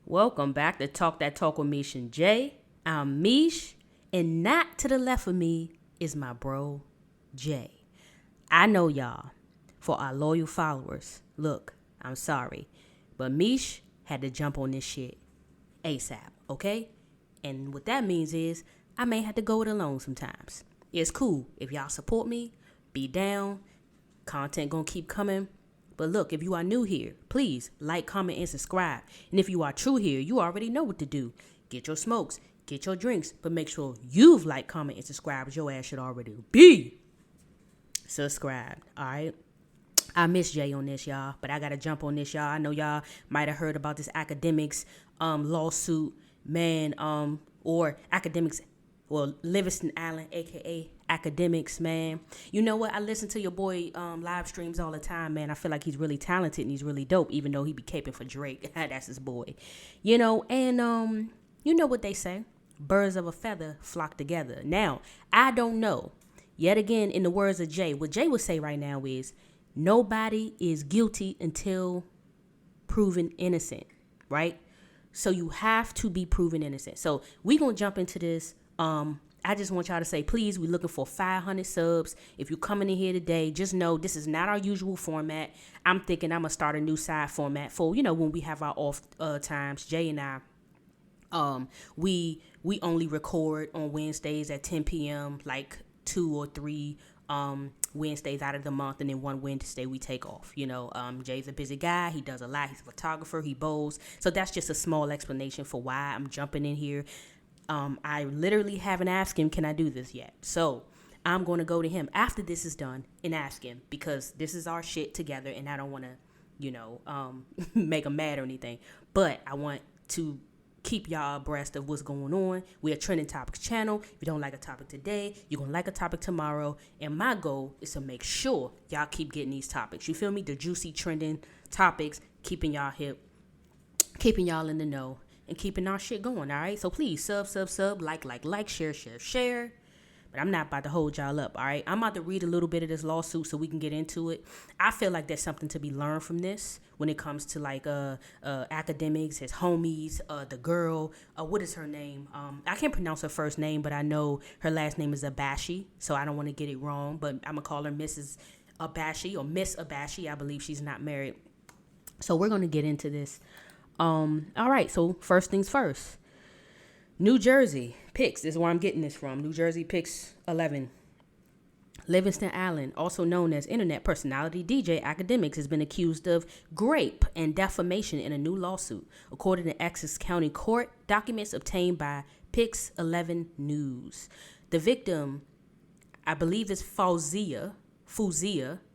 Welcome back to Talk That Talk with Meesh and Jay. I'm Meesh, and not to the left of me is my bro, Jay. I know y'all, for our loyal followers, look, I'm sorry, but Meesh had to jump on this shit ASAP, okay? And what that means is I may have to go it alone sometimes. It's cool if y'all support me, be down, content gonna keep coming. But look, if you are new here, please like, comment, and subscribe. And if you are true here, you already know what to do. Get your smokes, get your drinks, but make sure you've liked, comment, and subscribed. Your ass should already be subscribed, all right? I miss Jay on this, y'all, but I got to jump on this, y'all. I know y'all might have heard about this academics lawsuit, man, or academics, well, Livingston Allen, a.k.a. Academics, man. You know what? I listen to your boy live streams all the time, man. I feel like he's really talented and he's really dope, even though he be caping for Drake. That's his boy. You know, and you know what they say. Birds of a feather flock together. Now, I don't know. Yet again, in the words of Jay, what Jay would say right now is, nobody is guilty until proven innocent, right? So you have to be proven innocent. So we going to jump into this. I just want y'all to say, please, we're looking for 500 subs. If you're coming in here today, just know this is not our usual format. I'm thinking I'm going to start a new side format for, you know, when we have our off times. Jay and I, we only record on Wednesdays at 10 p.m., like 2 or 3 Wednesdays out of the month, and then one Wednesday we take off. You know, Jay's a busy guy. He does a lot. He's a photographer. He bowls. So that's just a small explanation for why I'm jumping in here. I literally haven't asked him, can I do this yet? So I'm going to go to him after this is done and ask him, because this is our shit together and I don't want to, you know, make him mad or anything. But I want to keep y'all abreast of what's going on. We're a trending topics channel. If you don't like a topic today, you're going to like a topic tomorrow. And my goal is to make sure y'all keep getting these topics. You feel me? The juicy trending topics, keeping y'all hip, keeping y'all in the know, and keeping our shit going, all right? So please, sub, like, share. But I'm not about to hold y'all up, all right? I'm about to read a little bit of this lawsuit so we can get into it. I feel like there's something to be learned from this when it comes to, like, academics, his homies, the girl. What is her name? I can't pronounce her first name, but I know her last name is Abashi, so I don't want to get it wrong. But I'm going to call her Mrs. Abashi or Miss Abashi. I believe she's not married. So we're going to get into this. All right, so first things first. New Jersey picks, this is where I'm getting this from. New Jersey picks 11. Livingston Allen, also known as internet personality DJ Akademik, has been accused of rape and defamation in a new lawsuit, according to Essex County Court documents obtained by Pix 11 News. The victim, I believe, is Fuzia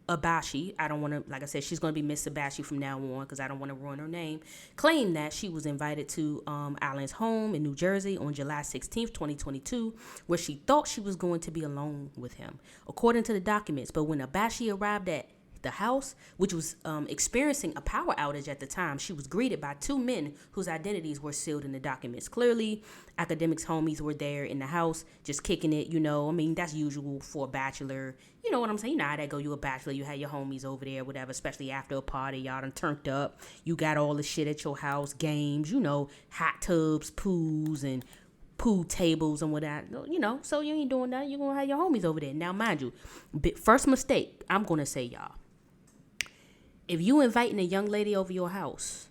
Abashi. I don't want to, like I said, she's going to be Miss Abashi from now on because I don't want to ruin her name. Claimed that she was invited to Allen's home in New Jersey on July 16th, 2022, where she thought she was going to be alone with him, according to the documents. But when Abashi arrived at the house, which was experiencing a power outage at the time, she was greeted by 2 men whose identities were sealed in the documents. Clearly, Academics' homies were there in the house, just kicking it, you know. I mean, that's usual for a bachelor. You know what I'm saying? You know how that go. You a bachelor, you had your homies over there, whatever, especially after a party. Y'all done turned up. You got all the shit at your house, games, you know, hot tubs, pools, and pool tables and whatnot, you know. So you ain't doing that. You're going to have your homies over there. Now, mind you, first mistake, I'm going to say, y'all. If you inviting a young lady over your house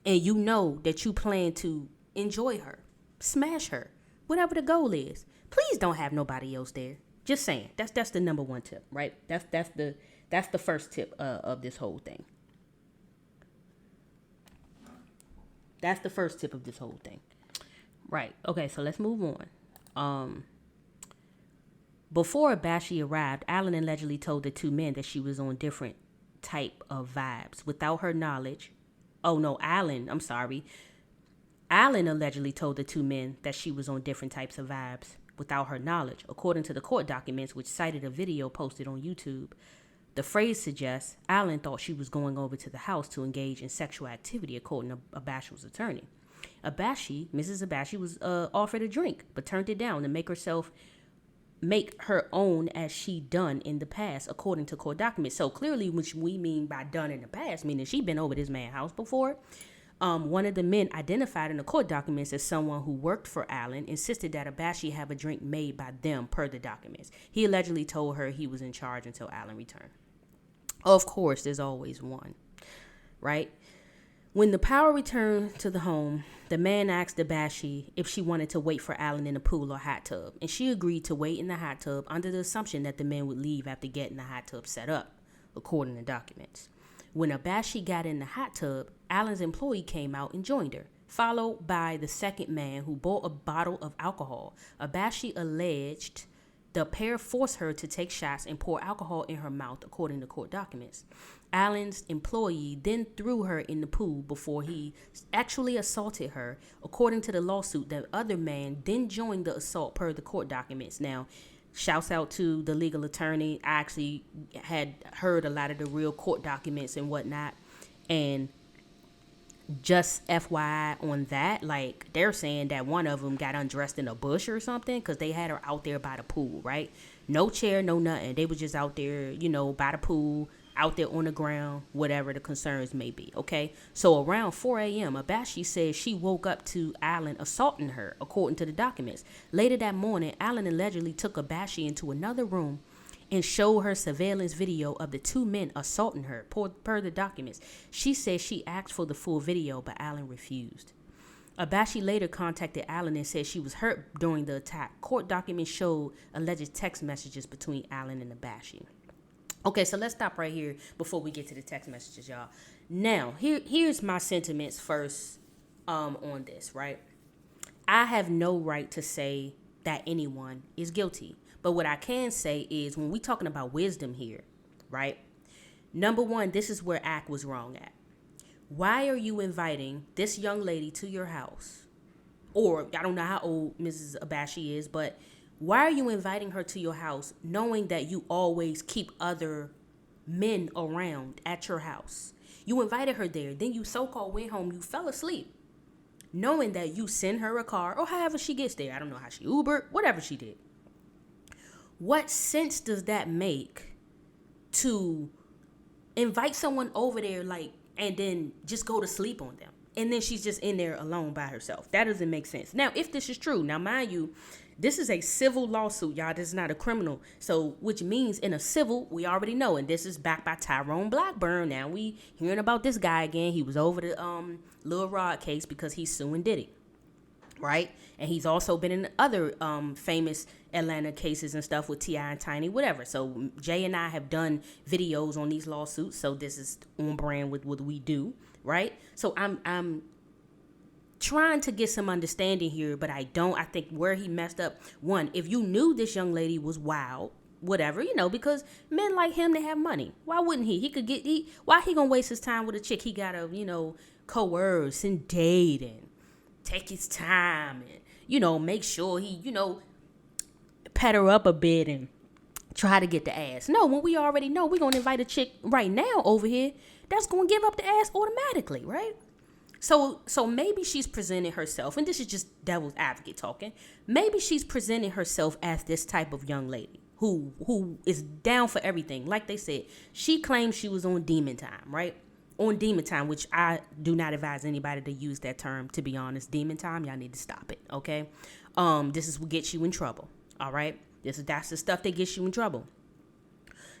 and you know that you plan to enjoy her, smash her, whatever the goal is, please don't have nobody else there. Just saying. That's the number one tip, right? That's the first tip of this whole thing. That's the first tip of this whole thing. Right. Okay, so let's move on. Before Abashi arrived, Allen allegedly told the 2 men that she was on different type of vibes without her knowledge. Allen allegedly told the 2 men that she was on different types of vibes without her knowledge, according to the court documents, which cited a video posted on YouTube. The phrase suggests Allen thought she was going over to the house to engage in sexual activity, according to Abashi's attorney. Mrs. Abashi was offered a drink, but turned it down to make her own as she done in the past, according to court documents. So clearly, which we mean by done in the past, meaning she been over this man's house before. One of the men identified in the court documents as someone who worked for Allen insisted that Abashi have a drink made by them per the documents. He allegedly told her he was in charge until Allen returned. Of course, there's always one, right? When the power returned to the home, the man asked Abashi if she wanted to wait for Allen in the pool or hot tub, and she agreed to wait in the hot tub under the assumption that the man would leave after getting the hot tub set up, according to documents. When Abashi got in the hot tub, Allen's employee came out and joined her, followed by the second man who bought a bottle of alcohol. Abashi alleged the pair forced her to take shots and pour alcohol in her mouth, according to court documents. Allen's employee then threw her in the pool before he actually assaulted her. According to the lawsuit, the other man then joined the assault per the court documents. Now, shouts out to the legal attorney. I actually had heard a lot of the real court documents and whatnot. And just FYI on that, like, they're saying that one of them got undressed in a bush or something because they had her out there by the pool, right? No chair, no nothing. They were just out there, by the pool, out there on the ground, whatever the concerns may be, okay? So around 4 a.m., Abashi says she woke up to Allen assaulting her, according to the documents. Later that morning, Allen allegedly took Abashi into another room and showed her surveillance video of the two men assaulting her, per the documents. She said she asked for the full video, but Allen refused. Abashi later contacted Allen and said she was hurt during the attack. Court documents showed alleged text messages between Allen and Abashi. Okay, so let's stop right here before we get to the text messages, y'all. Now, here's my sentiments first on this, right? I have no right to say that anyone is guilty. But what I can say is when we're talking about wisdom here, right? Number one, this is where Ak was wrong at. Why are you inviting this young lady to your house? Or I don't know how old Mrs. Abashi is, but why are you inviting her to your house knowing that you always keep other men around at your house? You invited her there. Then you so-called went home. You fell asleep knowing that you send her a car or however she gets there. I don't know how she Ubered, whatever she did. What sense does that make to invite someone over there and then just go to sleep on them? And then she's just in there alone by herself. That doesn't make sense. Now, if this is true, now mind you, this is a civil lawsuit, y'all. This is not a criminal. So, which means in a civil, we already know, and this is backed by Tyrone Blackburn. Now we hearing about this guy again. He was over the Lil Rod case because he's suing Diddy, right? And he's also been in other famous Atlanta cases and stuff with T.I. and Tiny, whatever. So Jay and I have done videos on these lawsuits. So this is on brand with what we do, right? So I'm trying to get some understanding here, but I don't. I think where he messed up, one, if you knew this young lady was wild, whatever, because men like him, they have money. Why wouldn't he? Why he gonna waste his time with a chick he gotta, coerce and date and take his time and, make sure he, pet her up a bit and try to get the ass. No, when we already know we're going to invite a chick right now over here that's going to give up the ass automatically, right? So maybe she's presenting herself, and this is just devil's advocate talking. Maybe she's presenting herself as this type of young lady who is down for everything. Like they said, she claims she was on demon time, right? On demon time, which I do not advise anybody to use that term, to be honest. Demon time, y'all need to stop it, okay? This is what gets you in trouble, all right? That's the stuff that gets you in trouble.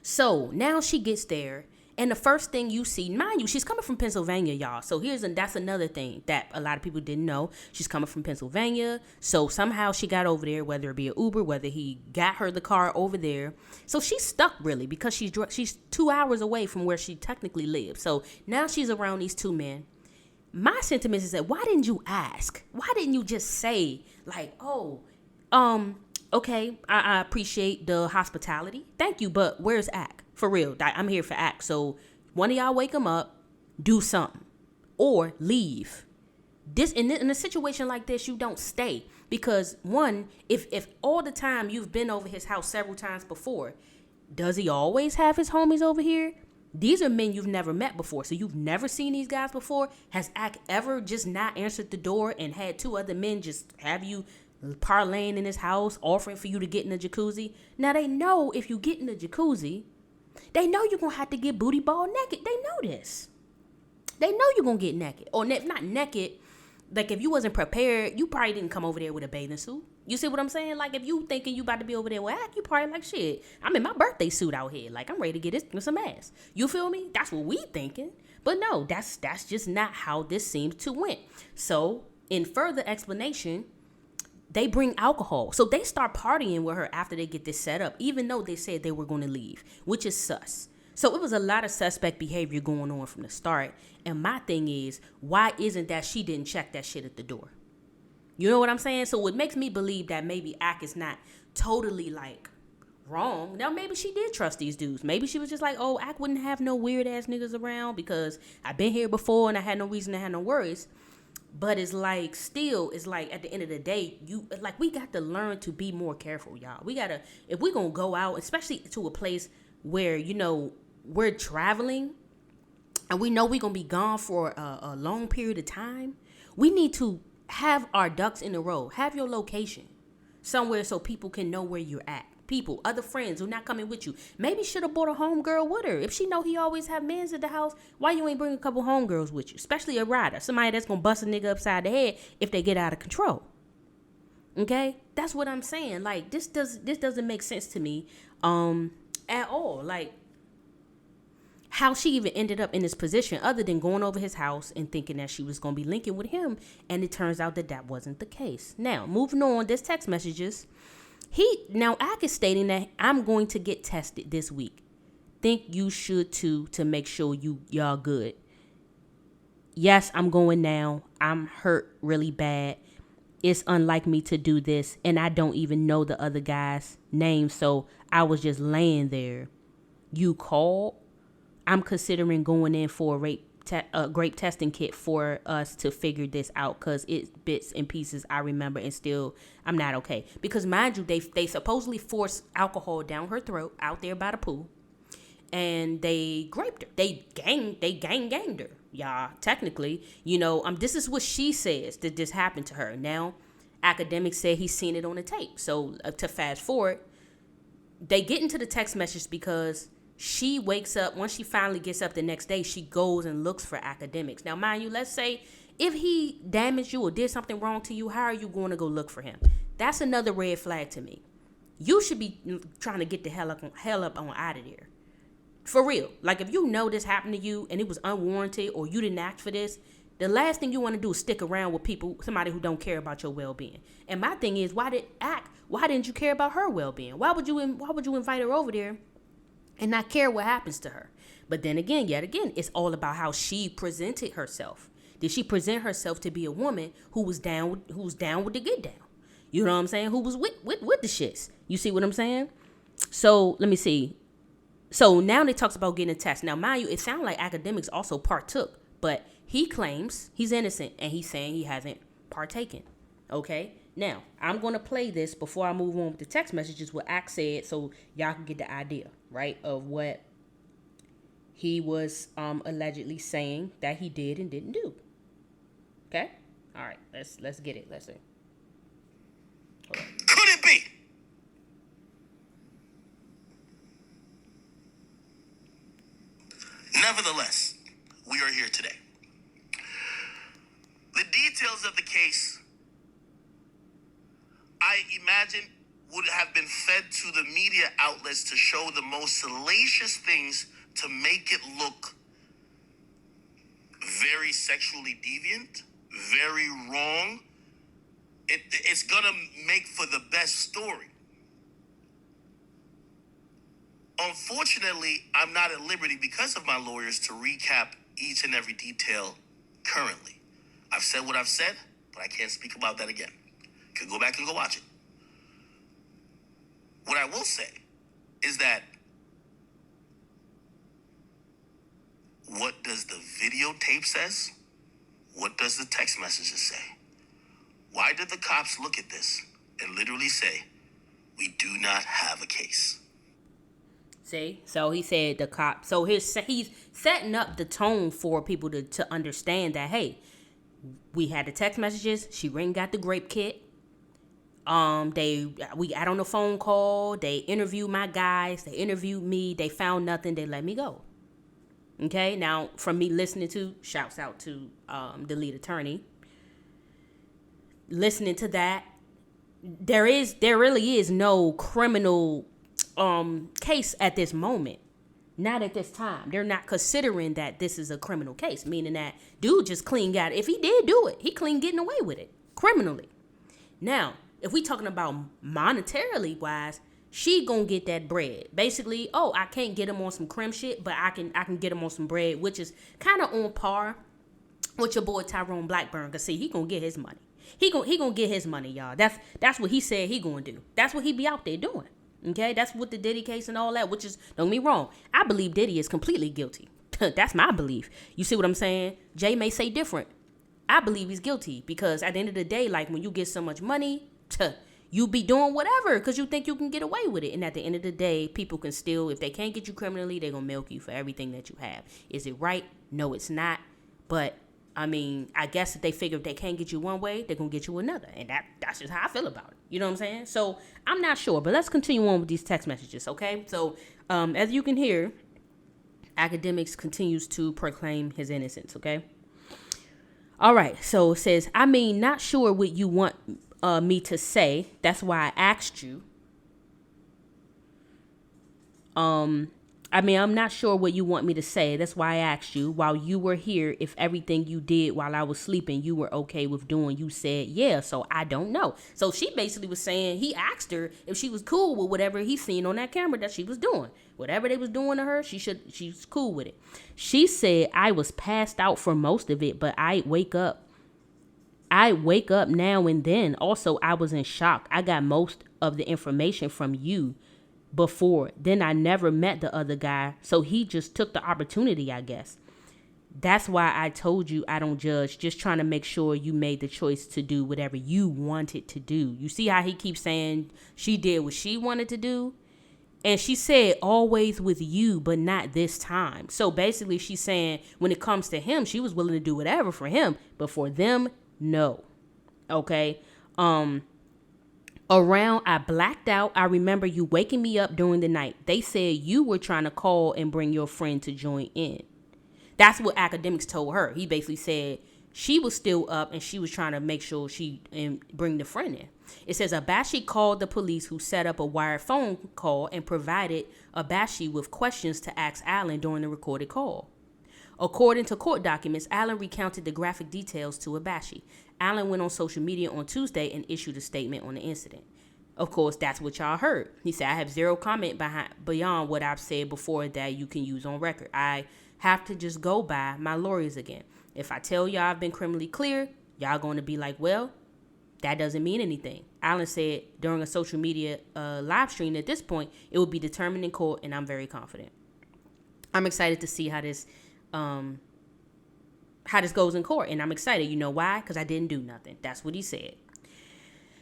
So now she gets there, and the first thing you see, mind you, she's coming from Pennsylvania, y'all. So that's another thing that a lot of people didn't know. She's coming from Pennsylvania, so somehow she got over there, whether it be an Uber, whether he got her the car over there. So she's stuck really because she's 2 hours away from where she technically lives. So now she's around these two men. My sentiment is that why didn't you ask? Why didn't you just say okay, I appreciate the hospitality. Thank you, but where's Ak? For real, I'm here for Ak. So one of y'all wake him up, do something, or leave. In a situation like this, you don't stay because one, if all the time you've been over his house several times before, does he always have his homies over here? These are men you've never met before, so you've never seen these guys before. Has Ak ever just not answered the door and had two other men just have you parlaying in his house, offering for you to get in the jacuzzi? Now they know if you get in the jacuzzi, they know you're gonna have to get booty ball naked. They know this. they know you're going to get naked. Or not naked, like if you wasn't prepared, you probably didn't come over there with a bathing suit. You see what I'm saying? Like if you thinking you about to be over there with Ack, you probably like, shit, I'm in my birthday suit out here. Like I'm ready to get this some ass. You feel me? That's what we thinking. But no, that's just not how this seems to went. So in further explanation, they bring alcohol. So they start partying with her after they get this set up, even though they said they were going to leave, which is sus. So it was a lot of suspect behavior going on from the start. And my thing is, why isn't that she didn't check that shit at the door? You know what I'm saying? So it makes me believe that maybe Ack is not totally like wrong. Now maybe she did trust these dudes. Maybe she was just like, oh, Ack wouldn't have no weird ass niggas around because I've been here before and I had no reason to have no worries. But it's like, still, it's like at the end of the day, we got to learn to be more careful, y'all. We got to, if we're going to go out, especially to a place where, you know, we're traveling and we know we're going to be gone for a long period of time, we need to have our ducks in a row. Have your location somewhere so people can know where you're at. People, other friends who not coming with you. Maybe should have brought a homegirl with her. If she know he always have mans at the house, why you ain't bring a couple homegirls with you? Especially a rider. Somebody that's going to bust a nigga upside the head if they get out of control. Okay? That's what I'm saying. Like, this doesn't make sense to me at all. Like, how she even ended up in this position other than going over his house and thinking that she was going to be linking with him. And it turns out that wasn't the case. Now, moving on, there's text messages. Now Ack is stating that I'm going to get tested this week. Think you should too to make sure y'all good. Yes, I'm going now. I'm hurt really bad. It's unlike me to do this, and I don't even know the other guy's name, so I was just laying there. You called? I'm considering going in for a grape testing kit for us to figure this out because it's bits and pieces I remember and still I'm not okay. Because mind you, they supposedly forced alcohol down her throat out there by the pool and they graped her. They ganged her. Y'all, technically, you know, this is what she says that this happened to her. Now, Akademik said he's seen it on the tape. So to fast forward, they get into the text message because she wakes up, once she finally gets up the next day, she goes and looks for Akademiks. Now, mind you, let's say if he damaged you or did something wrong to you, how are you going to go look for him? That's another red flag to me. You should be trying to get the hell up on out of there. For real. Like, if you know this happened to you and it was unwarranted or you didn't act for this, the last thing you want to do is stick around with somebody who don't care about your well-being. And my thing is, why didn't you care about her well-being? Why would you invite her over there and not care what happens to her? But then again, it's all about how she presented herself. Did she present herself to be a woman who was down with the get down? You know what I'm saying? Who was with the shits? You see what I'm saying? So let me see. So now they talks about getting a test. Now, mind you, it sounds like Akademiks also partook, but he claims he's innocent and he's saying he hasn't partaken. Okay? Now, I'm going to play this before I move on with the text messages, what Ack said, so y'all can get the idea, right, of what he was allegedly saying that he did and didn't do. Okay? All right, let's get it. Let's see. Hold on. Could it be? Nevertheless, we are here today. The details of the case, I imagine, would have been fed to the media outlets to show the most salacious things to make it look very sexually deviant, very wrong. It's gonna make for the best story. Unfortunately, I'm not at liberty because of my lawyers to recap each and every detail currently. I've said what I've said, but I can't speak about that again. You can go back and go watch it. What I will say is that what does the videotape says? What does the text messages say? Why did the cops look at this and literally say, we do not have a case? See? So he said the cop. So he's setting up the tone for people to understand that, hey, we had the text messages. She got the grape kit. We got on the phone call. They interviewed my guys. They interviewed me. They found nothing. They let me go. Okay, now from me listening to, shouts out to the lead attorney, listening to that, there really is no criminal case at this moment. Not at this time. They're not considering that this is a criminal case, meaning that dude just clean got it. If he did do it, he clean getting away with it criminally. Now, if we talking about monetarily wise, she gonna get that bread. Basically, I can't get him on some crim shit, but I can get him on some bread, which is kind of on par with your boy Tyrone Blackburn. Cause see, he gonna get his money. He gonna get his money, y'all. That's what he said he gonna do. That's what he be out there doing. Okay, that's what the Diddy case and all that, which is, don't get me wrong, I believe Diddy is completely guilty. That's my belief. You see what I'm saying? Jay may say different. I believe he's guilty because at the end of the day, like when you get so much money, you be doing whatever because you think you can get away with it. And at the end of the day, people can still, if they can't get you criminally, they're going to milk you for everything that you have. Is it right? No, it's not. But I mean, I guess if they figure if they can't get you one way, they're going to get you another. And that's just how I feel about it. You know what I'm saying? So I'm not sure, but let's continue on with these text messages, okay? So as you can hear, Akademiks continues to proclaim his innocence, okay? All right, so it says, I mean, not sure what you want me to say. That's why I asked you. I'm not sure what you want me to say. That's why I asked you while you were here if everything you did while I was sleeping you were okay with doing. You said, yeah, so I don't know. So she basically was saying he asked her if she was cool with whatever he seen on that camera that she was doing. Whatever they was doing to her, she's cool with it. She said, I was passed out for most of it, but I wake up now and then. Also, I was in shock. I got most of the information from you before. Then I never met the other guy, so he just took the opportunity, I guess. That's why I told you I don't judge, just trying to make sure you made the choice to do whatever you wanted to do. You see how he keeps saying she did what she wanted to do? And she said always with you, but not this time. So basically she's saying when it comes to him, she was willing to do whatever for him, but for them, no. Okay? Around, I blacked out. I remember you waking me up during the night. They said you were trying to call and bring your friend to join in. That's what Akademiks told her. He basically said she was still up and she was trying to make sure she bring the friend in. It says Abashi called the police who set up a wired phone call and provided Abashi with questions to ask Allen during the recorded call. According to court documents, Allen recounted the graphic details to Abashi. Allen went on social media on Tuesday and issued a statement on the incident. Of course, that's what y'all heard. He said, I have zero comment beyond what I've said before that you can use on record. I have to just go by my lawyers again. If I tell y'all I've been criminally clear, y'all going to be like, well, that doesn't mean anything. Allen said during a social media live stream, at this point, it will be determined in court, and I'm very confident. I'm excited to see how this goes in court, and I'm excited. You know why? Because I didn't do nothing. That's what he said.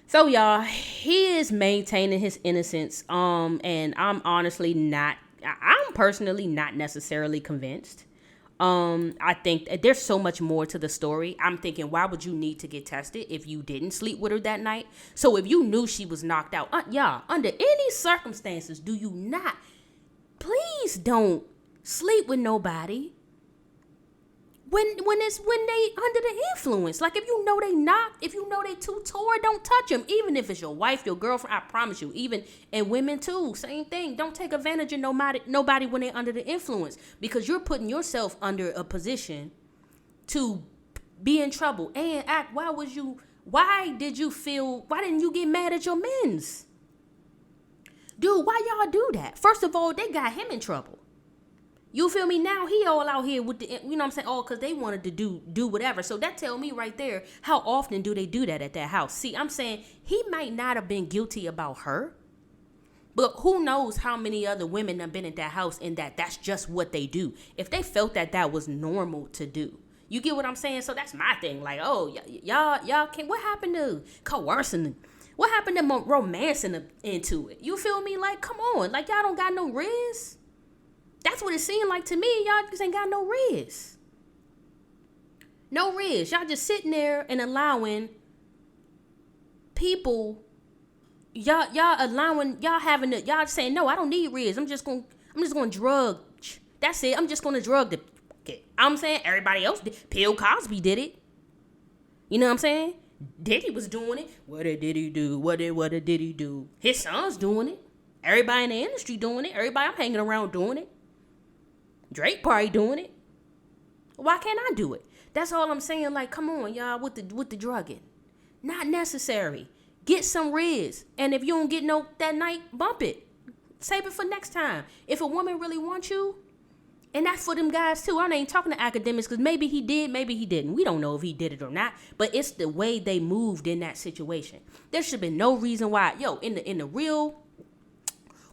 So y'all, he is maintaining his innocence. And I'm personally not necessarily convinced. I think there's so much more to the story. I'm thinking, why would you need to get tested if you didn't sleep with her that night? So if you knew she was knocked out, y'all, under any circumstances, do you not? Please don't sleep with nobody when they under the influence. Like if you know they knocked, if you know they too tore, don't touch them. Even if it's your wife, your girlfriend, I promise you. Even and women too, same thing. Don't take advantage of nobody when they're under the influence, because you're putting yourself under a position to be in trouble. And why didn't you get mad at your mens? Dude, why y'all do that? First of all, they got him in trouble. You feel me? Now he all out here with the, you know what I'm saying? All because they wanted to do whatever. So that tell me right there, how often do they do that at that house? See, I'm saying he might not have been guilty about her, but who knows how many other women have been at that house and that's just what they do. If they felt that was normal to do. You get what I'm saying? So that's my thing. Like, oh, y'all can't, what happened to coercing them? What happened to romancing them into it? You feel me? Like, come on. Like, y'all don't got no riz. That's what it seemed like to me. Y'all just ain't got no riz. No riz. Y'all just sitting there and allowing people, y'all saying, no, I don't need riz. I'm just gonna drug That's it. I'm just going to drug the kid. I'm saying everybody else did. Bill Cosby did it. You know what I'm saying? Diddy was doing it. What did he do? What did he do? His son's doing it. Everybody in the industry doing it. Everybody I'm hanging around doing it. Drake probably doing it. Why can't I do it? That's all I'm saying. Like, come on, y'all, with the drugging. Not necessary. Get some Riz. And if you don't get no that night, bump it. Save it for next time. If a woman really wants you, and that's for them guys too. I ain't talking to academics because maybe he did, maybe he didn't. We don't know if he did it or not. But it's the way they moved in that situation. There should have been no reason why. Yo, in the real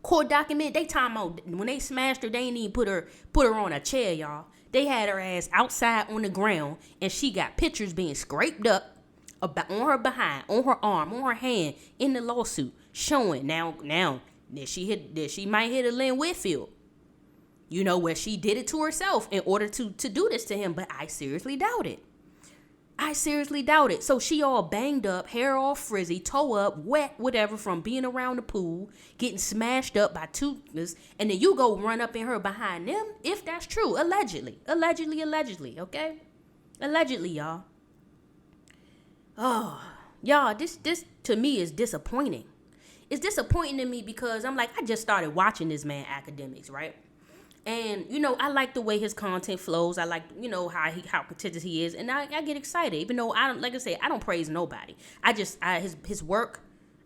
court document, they talking about when they smashed her, they ain't even put her on a chair, y'all. They had her ass outside on the ground, and she got pictures being scraped up about on her behind, on her arm, on her hand in the lawsuit, showing now that she might hit a Lynn Whitfield. You know, where she did it to herself in order to do this to him. But I seriously doubt it. I seriously doubt it. So she all banged up, hair all frizzy, toe up, wet, whatever, from being around the pool, getting smashed up by two niggas, and then you go run up in her behind them, if that's true. Allegedly, okay? Allegedly, y'all. Oh, y'all, this to me is disappointing. It's disappointing to me because I'm like, I just started watching this man Academics, right? And, you know, I like the way his content flows. I like, you know, how contentious he is. And I get excited, even though I don't praise nobody. His work,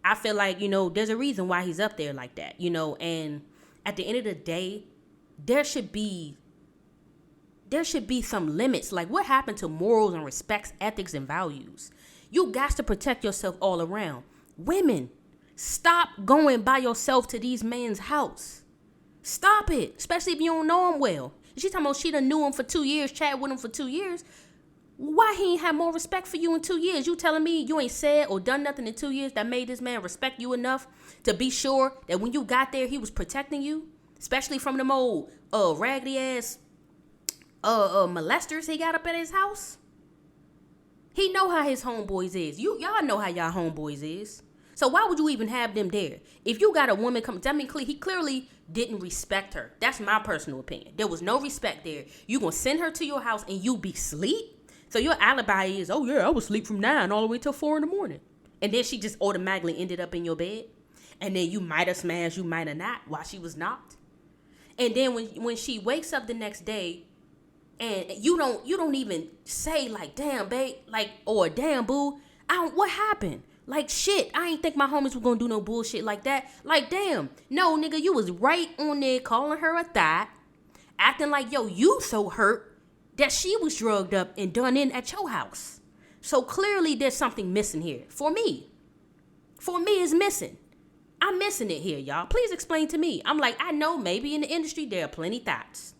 I feel like, you know, there's a reason why he's up there like that, you know. And at the end of the day, there should be some limits. Like, what happened to morals and respects, ethics, and values? You got to protect yourself all around. Women, stop going by yourself to these men's house. Stop it, especially if you don't know him well. She talking about she done knew him for 2 years, chatted with him for 2 years. Why he ain't have more respect for you in 2 years? You telling me you ain't said or done nothing in 2 years that made this man respect you enough to be sure that when you got there, he was protecting you? Especially from them old raggedy ass molesters he got up at his house? He know how his homeboys is. Y'all know how y'all homeboys is. So why would you even have them there? If you got a woman come, I mean, he clearly didn't respect her. That's my personal opinion. There was no respect there. You gonna send her to your house and you be sleep? So your alibi is, oh yeah, I was asleep from 9 all the way till 4 in the morning. And then she just automatically ended up in your bed. And then you might have smashed, you might have not, while she was knocked. And then when she wakes up the next day, and you don't even say like, damn babe, like, or damn boo, what happened? Like, shit, I ain't think my homies were gonna do no bullshit like that. Like, damn. No, nigga, you was right on there calling her a thot, acting like, yo, you so hurt that she was drugged up and done in at your house. So clearly there's something missing here. For me, it's missing. I'm missing it here, y'all. Please explain to me. I'm like, I know maybe in the industry there are plenty thots.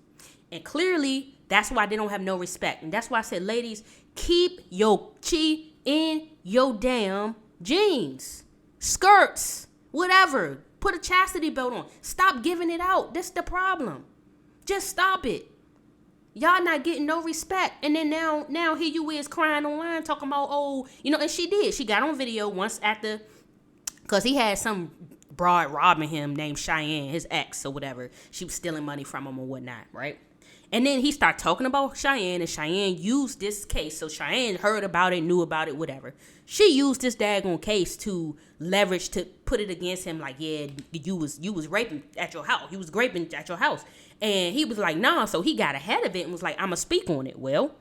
And clearly that's why they don't have no respect. And that's why I said, ladies, keep your chi in your damn jeans, skirts, whatever. Put a chastity belt on. Stop giving it out. That's the problem. Just stop it. Y'all not getting no respect. And then now here you is crying online talking about, oh, you know, and she did. She got on video once after, because he had some broad robbing him named Cheyenne, his ex or whatever. She was stealing money from him or whatnot, right? And then he started talking about Cheyenne, and Cheyenne used this case. So Cheyenne heard about it, knew about it, whatever. She used this daggone case to leverage, to put it against him, like, yeah, you was raping at your house. He was raping at your house. And he was like, nah. So he got ahead of it and was like, I'm going to speak on it. Well,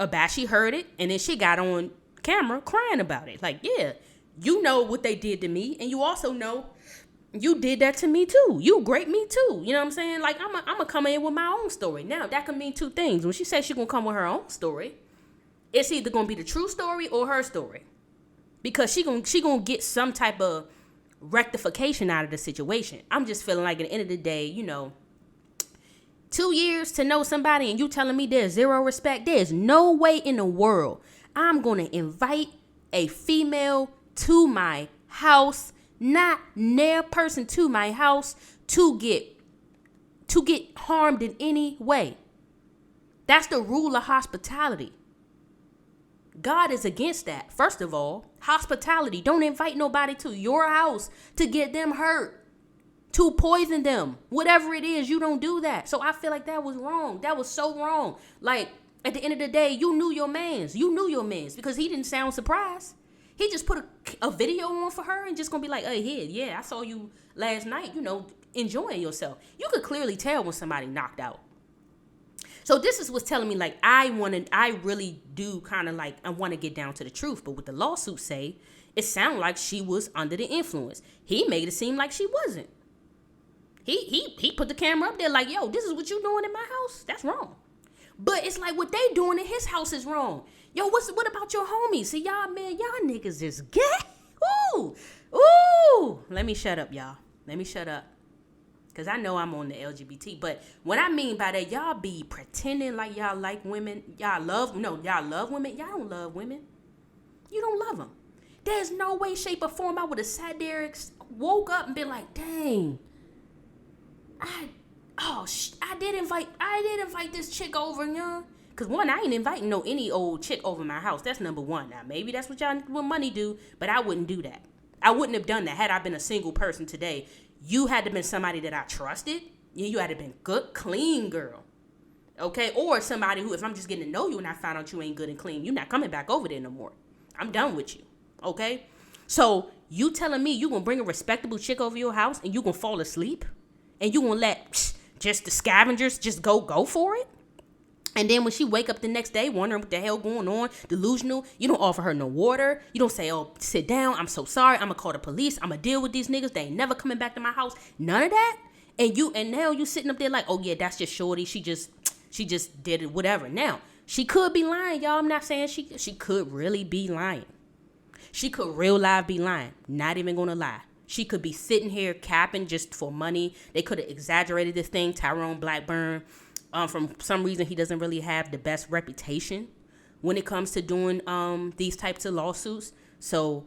Abashi heard it, and then she got on camera crying about it. Like, yeah, you know what they did to me, and you also know you did that to me too. You raped me too. You know what I'm saying? Like, I'm gonna come in with my own story. Now, that could mean two things. When she says she's gonna come with her own story, it's either gonna be the true story or her story. Because she gonna get some type of rectification out of the situation. I'm just feeling like at the end of the day, you know, 2 years to know somebody and you telling me there's zero respect, there's no way in the world I'm gonna invite a female to my house, not near person to my house, to get harmed in any way. That's the rule of hospitality. God is against that. First of all, hospitality. Don't invite nobody to your house to get them hurt. to poison them. Whatever it is, you don't do that. So I feel like that was wrong. That was so wrong. Like, at the end of the day, you knew your mans. You knew your mans because he didn't sound surprised. He just put a video on for her and just gonna be like, hey, here, yeah, I saw you last night, enjoying yourself. You could clearly tell when somebody knocked out. So this is what's telling me, like, I really do kind of like, I want to get down to the truth. But what the lawsuit say, it sounded like she was under the influence. He made it seem like she wasn't. He put the camera up there like, yo, this is what you doing in my house? That's wrong. But it's like what they doing in his house is wrong. Yo, what about your homies? See, y'all niggas is gay. Ooh. Let me shut up, y'all. Let me shut up. Because I know I'm on the LGBT. But what I mean by that, y'all be pretending like y'all like women. Y'all love women. Y'all don't love women. You don't love them. There's no way, shape, or form I would have sat there, woke up and been like, dang. I did invite this chick over, y'all. Because one, I ain't inviting any old chick over my house. That's number one. Now, maybe that's what y'all with money do, but I wouldn't do that. I wouldn't have done that had I been a single person today. You had to been somebody that I trusted. You had to been good, clean girl. Okay? Or somebody who, if I'm just getting to know you and I find out you ain't good and clean, you're not coming back over there no more. I'm done with you. Okay? So, you telling me you gonna bring a respectable chick over your house and you gonna fall asleep? And you gonna let just the scavengers just go for it? And then when she wake up the next day wondering what the hell going on, delusional, you don't offer her no water. You don't say, oh, sit down. I'm so sorry. I'm going to call the police. I'm going to deal with these niggas. They ain't never coming back to my house. None of that. And now you sitting up there like, oh, yeah, that's just shorty. She just did it, whatever. Now, she could be lying, y'all. I'm not saying she could really be lying. She could real live be lying. Not even going to lie. She could be sitting here capping just for money. They could have exaggerated this thing. Tyrone Blackburn. From some reason, he doesn't really have the best reputation when it comes to doing these types of lawsuits. So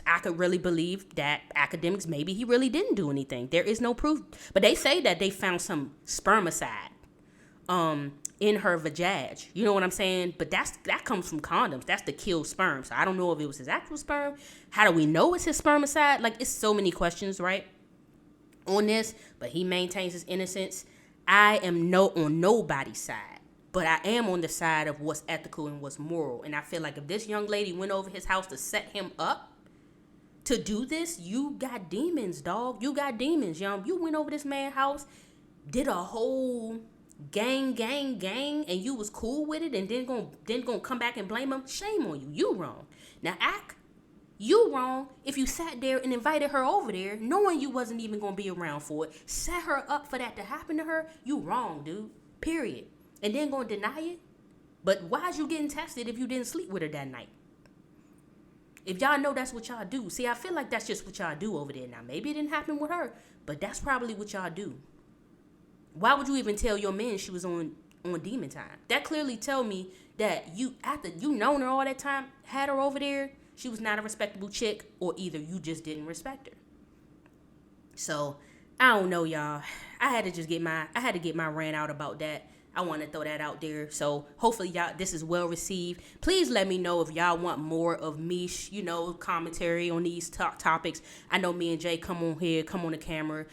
I could really believe that academics, maybe he really didn't do anything. There is no proof. But they say that they found some spermicide in her vajayjay. You know what I'm saying? But that comes from condoms. That's to kill sperm. So I don't know if it was his actual sperm. How do we know it's his spermicide? Like, it's so many questions, right, on this. But he maintains his innocence. I am on nobody's side, but I am on the side of what's ethical and what's moral. And I feel like if this young lady went over his house to set him up to do this, you got demons, dog. You got demons, young. You went over this man's house, did a whole gang, and you was cool with it, and then gonna come back and blame him. Shame on you. You wrong. Now, you wrong if you sat there and invited her over there knowing you wasn't even going to be around for it. Set her up for that to happen to her. You wrong, dude. Period. And then going to deny it? But why is you getting tested if you didn't sleep with her that night? If y'all know that's what y'all do. See, I feel like that's just what y'all do over there. Now, maybe it didn't happen with her, but that's probably what y'all do. Why would you even tell your man she was on demon time? That clearly tell me that you, after you known her all that time, had her over there, she was not a respectable chick, or either you just didn't respect her. So, I don't know, y'all. I had to get my rant out about that. I want to throw that out there. So, hopefully, y'all, this is well received. Please let me know if y'all want more of Meesh, commentary on these topics. I know me and Jay come on the camera.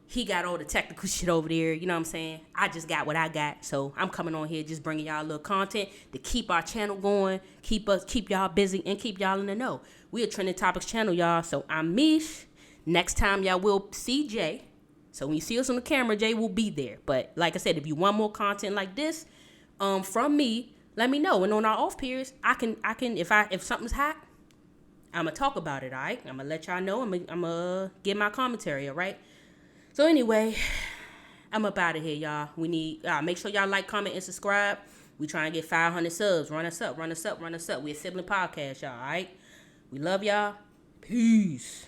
He got all the technical shit over there, you know what I'm saying? I just got what I got, so I'm coming on here just bringing y'all a little content to keep our channel going, keep y'all busy, and keep y'all in the know. We a Trending Topics channel, y'all, so I'm Meesh. Next time, y'all will see Jay. So when you see us on the camera, Jay will be there. But like I said, if you want more content like this from me, let me know. And on our off periods, I can if something's hot, I'm going to talk about it, all right? I'm going to let y'all know. I'm going to give my commentary, all right? So anyway, I'm up out of here, y'all. We need, make sure y'all like, comment, and subscribe. We trying to get 500 subs. Run us up. We a sibling podcast, y'all, all right? We love y'all. Peace.